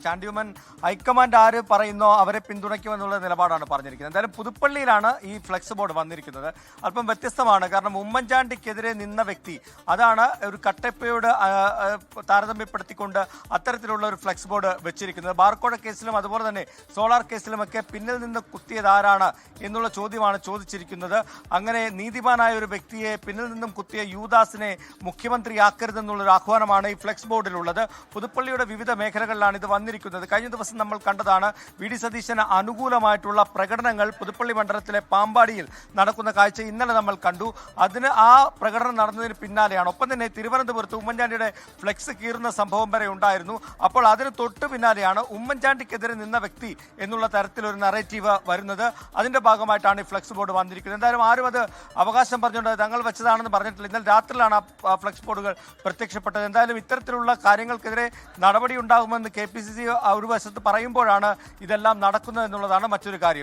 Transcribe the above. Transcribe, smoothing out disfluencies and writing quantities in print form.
Chandy Oommen high command ആര് പറയുന്നോ അവരെ പിന്തുണയ്ക്കുമെന്നുള്ള നിലപാടാണ് പറഞ്ഞിരിക്കുന്നത്. എന്തായാലും പുതുപ്പള്ളിയിലാണ് ഈ ഫ്ലെക്സ് ബോർഡ് വന്നിരിക്കുന്നത്. അല്പം വ്യത്യസ്തമാണ്. കാരണം ഉമ്മൻചാണ്ടിക്കെതിരെ നിന്ന വ്യക്തി, അതാണ് ഒരു കട്ടപ്പയോട് താരതമ്യപ്പെടുത്തിക്കൊണ്ട് അത്തരത്തിലുള്ള ഒരു ഫ്ലെക്സ് ബോർഡ് വെച്ചിരിക്കുന്നത്. ബാർക്കോഴ കേസിലും അതുപോലെ തന്നെ സോളാർ കേസിലുമൊക്കെ പിന്നിൽ നിന്ന് കുത്തിയത് ആരാണ് എന്നുള്ള ചോദ്യമാണ് ചോദിച്ചിരിക്കുന്നത്. അങ്ങനെ നീതിമാനായ ഒരു വ്യക്തിയെ പിന്നിൽ നിന്നും കുത്തിയ യൂദാസിനെ മുഖ്യമന്ത്രിയാക്കരുതെന്നുള്ളൊരു ആഹ്വാനമാണ് ഈ ഫ്ലെക്സ് ബോർഡിലുള്ളത്. പുതുപ്പള്ളിയുടെ വിവിധ മേഖലകളിലാണ് ഇത് വന്നിരിക്കുന്നത്. കഴിഞ്ഞ ദിവസം നമ്മൾ കണ്ടതാണ് വി ഡി സതീശന് അനുകൂലമായിട്ടുള്ള പ്രകടനങ്ങൾ പുതുപ്പള്ളി മണ്ഡലത്തിലെ പാമ്പാടിയിൽ നടക്കുന്ന കാഴ്ച ഇന്നലെ നമ്മൾ കണ്ടു. അതിന് ആ പ്രകടനം നടന്നതിന് പിന്നാലെയാണ്. ഒപ്പം തന്നെ തിരുവനന്തപുരത്ത് ഉമ്മൻചാണ്ടിയുടെ ഫ്ലെക്സ് കീറുന്ന സംഭവം വരെ ഉണ്ടായിരുന്നു. അപ്പോൾ അതിന് തൊട്ട് പിന്നാലെയാണ് ഉമ്മൻചാണ്ടിക്കെതിരെ നിന്ന വ്യക്തി എന്നുള്ള തരത്തിലൊരു നറേറ്റീവ് വരുന്നത്. അതിന്റെ ഭാഗമായിട്ടാണ് ഈ ഫ്ലെക്സ് ബോർഡ് വന്നിരിക്കുന്നത്. എന്തായാലും ആരും അത് അവകാശം പറഞ്ഞുകൊണ്ട് തങ്ങൾ വെച്ചതാണെന്ന് പറഞ്ഞിട്ടില്ല. ഇന്നലെ രാത്രിയിലാണ് ആ ഫ്ലെക്സ് ബോർഡുകൾ പ്രത്യക്ഷപ്പെട്ടത്. എന്തായാലും ഇത്തരത്തിലുള്ള കാര്യങ്ങൾക്കെതിരെ നടപടി ഉണ്ടാകുമെന്ന് KPCC ഒരു വശത്ത് പറയുമ്പോഴാണ് ഇതെല്ലാം നടക്കുന്നത് എന്നുള്ളതാണ് മറ്റൊരു കാര്യം.